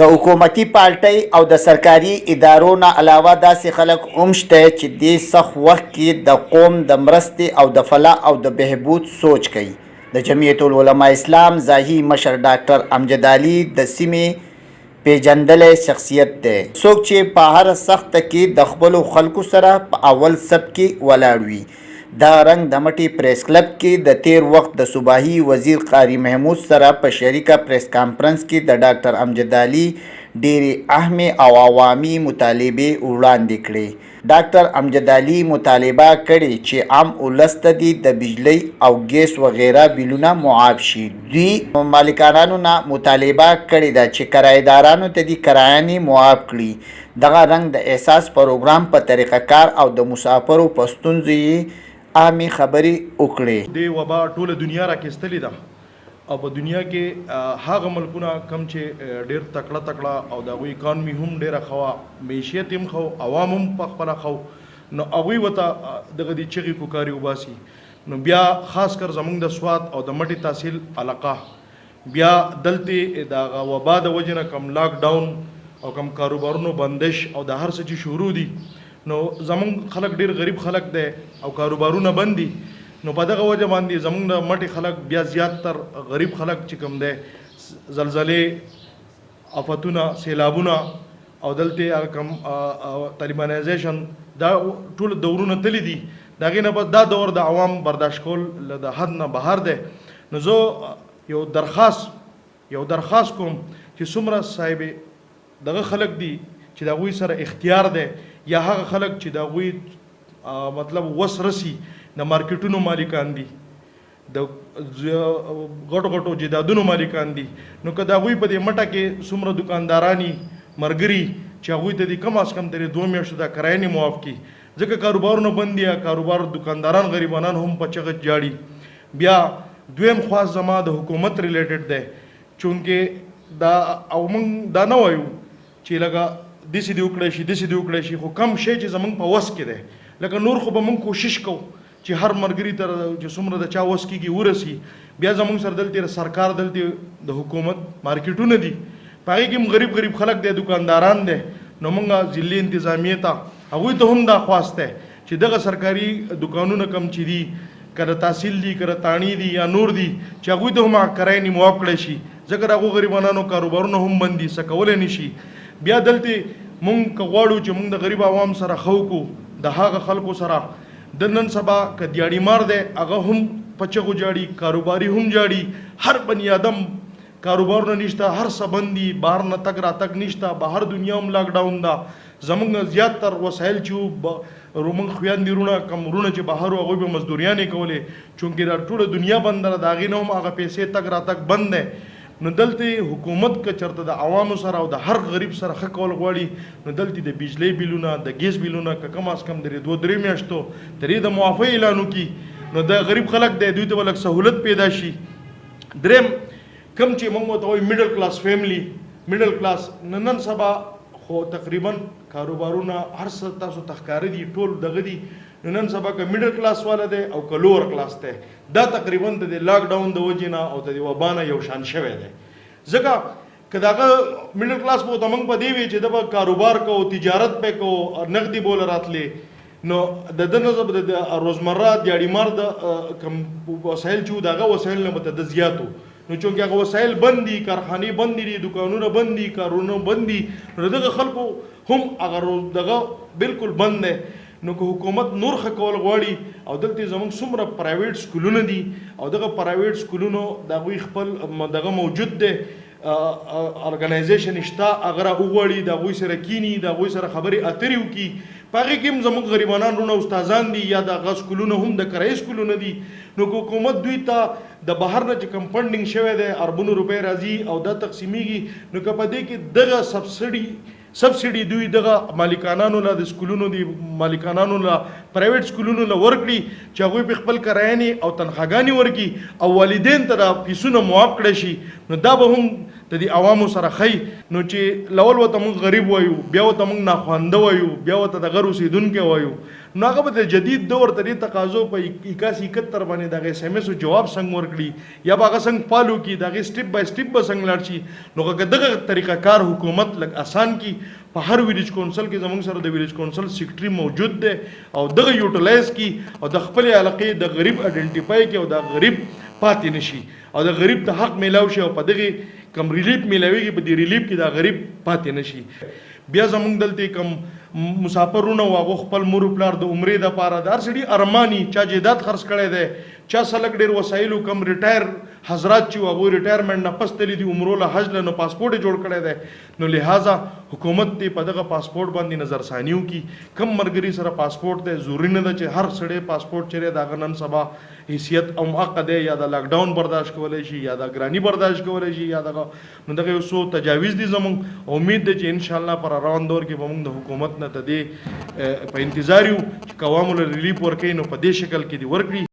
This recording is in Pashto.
د حکومتي پالټۍ او د سرکاري ادارو نه علاوه داسې خلک هم شته چې دې سخت وخت کې د قوم د مرستې او د فلاح او د بهبود سوچ کوي. د جمعیت العلماء اسلام ځاهي مشر ډاکټر امجد علي د سیمې پیژندلی شخصیت دی، څوک چې په هر سخته کې د خپلو خلکو سره په اول صف کې ولاړ وي. دا رنګ د مټې پریس کلب کې د تیر وخت د صوبایي وزیر قاری محمود سره په شریکه پریس کانفرنس کې د ډاکټر امجد علي ډېرې اهمې او عوامي مطالبې وړاندې کړې. ډاکټر امجد علي مطالبه کړې چې عام ولس ته د بجلی او ګیس وغیره بیلونه معاف شي. دوی مالکانو نه مطالبه کړې ده چې کرایه‌دارانو ته د کرایانې معاف کړي. دغه رنګ د احساس پروګرام په طریقه کار او د مسافرو په ستونزو یې عامې خبرې وکړې. د وبا ټوله دنیا راکېستلې ده او په دنیا کې هغه ملکونه کم چې ډېر تکړه او د هغوی اکانومي هم ډېره ښه وه، معیشت هم ښه، عوام هم په خپله ښه، نو هغوی ورته دغه د چغې کوکارې وباسي. نو بیا خاص کر زموږ د سوات او د مټې تحصیل علاقه بیا دلته د هغه وبا د وجې نه کم لاک ډاون او کم کاروبارونو بندش او د هر څه چې شروع دي، نو زمونږ خلک ډیر غریب خلک دی او کاروبارونه بند دي. نو په دغه وجه باندې زمونږ د مټې خلک بیا زیات تر غریب خلک چې کوم دی زلزلې، آفتونه، سیلابونه او دلته هغه کم طالبانایزیشن دا ټول دورونه تللی دي. د هغې نه بس دا دور د عوام برداشت کول د حد نه بهر دی. نو زه یو درخواست کوم چې څومره صاحب دغه خلک دي چې د هغوی سره اختیار دی یا هغه خلک چې د هغوی مطلب وس رسی د مارکیټونو مالکان دي، د غټو جیدادونو مالکان دي، نو که د هغوی په دې مټه کې څومره دکاندارانی مرګري چې هغوی ته د کم از کم ترې 2 میاشتو د کرایې معاف کړي، ځکه کاروبارونه بند دي، کاروبار دکانداران غریبانان هم په چغه جاړي. بیا دویم خواست زما د حکومت ریلیټډ دی، چونکې دا او موږ دا نه وایو چې لکه داسې دې وکړی شي، خو کم شی چې زموږ په وس کې دی، لکه نور خو به موږ کوشش کوو چې هر مرګري ته چې څومره د چا وس کېږي ورسي. بیا زموږ سره دلته سرکار دلته د حکومت مارکیټونه دي، په هغې کې هم غریب خلک دی، دکانداران دی. نو موږ ضلعي انتظامیې ته هغوی ته هم دا خواست دی چې دغه سرکاري دکانونه کم چې دي، که د تحصیل دي، که د تاڼي دي یا نور دي، چې هغوی ته هم کرایې معاف کړی شي، ځکه د هغو غریبانو کاروبارونه هم بند دي، څه کولی نه شي. بیا دلته مونږ که غواړو چې مونږ د غریب عوام سره ښه وکړو، د هغه خلکو سره د نن سبا که دیاړي مار دی هغه هم په چغو جاړي، کاروباري هم جاړي، هر بني آدم کاروبارونه نشته، هر څه بند دي، بهر نه تګ راتګ نشته، بهر دنیا هم لاک ډاون ده. زموږ زیات تر وسایل چې موږ خویندې وروڼه کم وروڼه چې بهر وو هغوی به مزدوریانې کولې، چونکې دا ټوله دنیا بنده ده، د هغې نه هم هغه پیسې تګ راتګ بند دی. نو دلته حکومت که چېرته د عوامو سره او د هر غریب سره ښه کول غواړي، نو دلته د بجلی بیلونه، د ګیس بیلونه که کم از کم د 2-3 میاشتو ترې د معافۍ اعلان وکړي، نو د غریب خلک دی دوی ته به لږ سهولت پیدا شي. دریم کم چې موږ ورته وایو میډل کلاس فیملی، میډل کلاس نن سبا خو تقریبا کاروبارونه هر څه تاسو ته ښکاره دي، ټول دغه دي. نو نن سبا که میډل کلاس والا دی او که لوور کلاس دی، دا تقریبا د لاک ډاون د وجې نه او د وبا نه یو شان شوی دی. ځکه که دغه میډل کلاس به ورته موږ په دې وي چې د به کاروبار کوو، تجارت پې کوو، نغدي بوله راتلې، نو د ده نه به د روزمره دیاړي مار د کم وسایل چې وو د هغه وسایل نه به د ده زیات وو. نو چونکې هغه وسایل بند دي، کارخانې بند دي، دکانونه بند دي، کارونه بند دي، نو دغه خلکو هم هغه دغه بالکل بند دی. نو که حکومت نور ښه کول غواړي او دلته زموږ څومره پرایویټ سکولونه دي او دغه پرایویټ سکولونو د هغوی خپل دغه موجود دی، ارګنایزیشن شته، هغه را وغواړي، د هغوی سره کینی، د هغوی سره خبرې اترې وکړي. په هغې کې هم زموږ غریبانان وروڼه استادان دي یا د هغه سکولونه هم د کرایي سکولونه دي. نو که حکومت دوی ته د بهر نه چې کوم فنډینګ شوی دی اربونو روپۍ راځي او دا تقسیمیږي، نو که په دې کې دغه سبسیډي دوی دغه مالکانانو له د سکولونو دی مالکانانو له پرایویټ سکولونو له ورکړي چې هغوی په خپل کرایانې او تنخواګانې ورکړي او والدین ته د فیسونه معاف کړی شي، نو دا به هم د دې عوامو سره خی نو چې لول ورته موږ غریب وایو بیا ورته موږ ناخوانده وایو بیا ورته د غر اوسېدونکی وایو نو هغه به د جدید دور ته دې تقاضو په 81 باندې دغه SMS جواب څنګه ورکړي یا به هغه څنګه فالو کړي دغه سټیپ بای سټیپ به څنګه لاړ شي نو که دغه طریقه کار حکومت لږ آسان کړي په هر ویلیج کونسل کې زموږ سره د ویلیج کونسل سیکرټري موجود دی او دغه یوټیلایز کړي او د خپل علاقې د غریب آئیډنټیفای کړي او د غریب پاتې نشي او د غریب ته حق میلاو شي او په دغه کم ریلیف میلاویږي په دې ریلیف کې دا غریب پاتې نشي بیا زموږ دلته کم مسافرونه واغو خپل مور پلار د عمرې د پاره د هر سړي ارمانی چا جیدات خرڅ کړی دی چا سلک ډیر وسایلو کم ریټایر حضرات چې واغو ریټایرمنټ نه پس تللی دي عمرو له حج له پاسپورټ جوړ کړی دی نو لہذا حکومت ته په دغه پاسپورټ باندې نظر ثانیو کی کم مرګري سره پاسپورټ دی ضروري نه ده چې هر سړی پاسپورټ چره دا غنن سبا حیثیت او حق دی یا د لاک ډاون برداشت کولای شي یا د ګرانی برداشت کولای شي یا دغه نو دغه سو تجاویز دي زموږ امید ده چې ان شاء الله پر روان دور کې به موږ د حکومت نه ته دی په انتظار یو چې قوامو ریلیف ورکړي نو په دې شکل کې دی ورکړي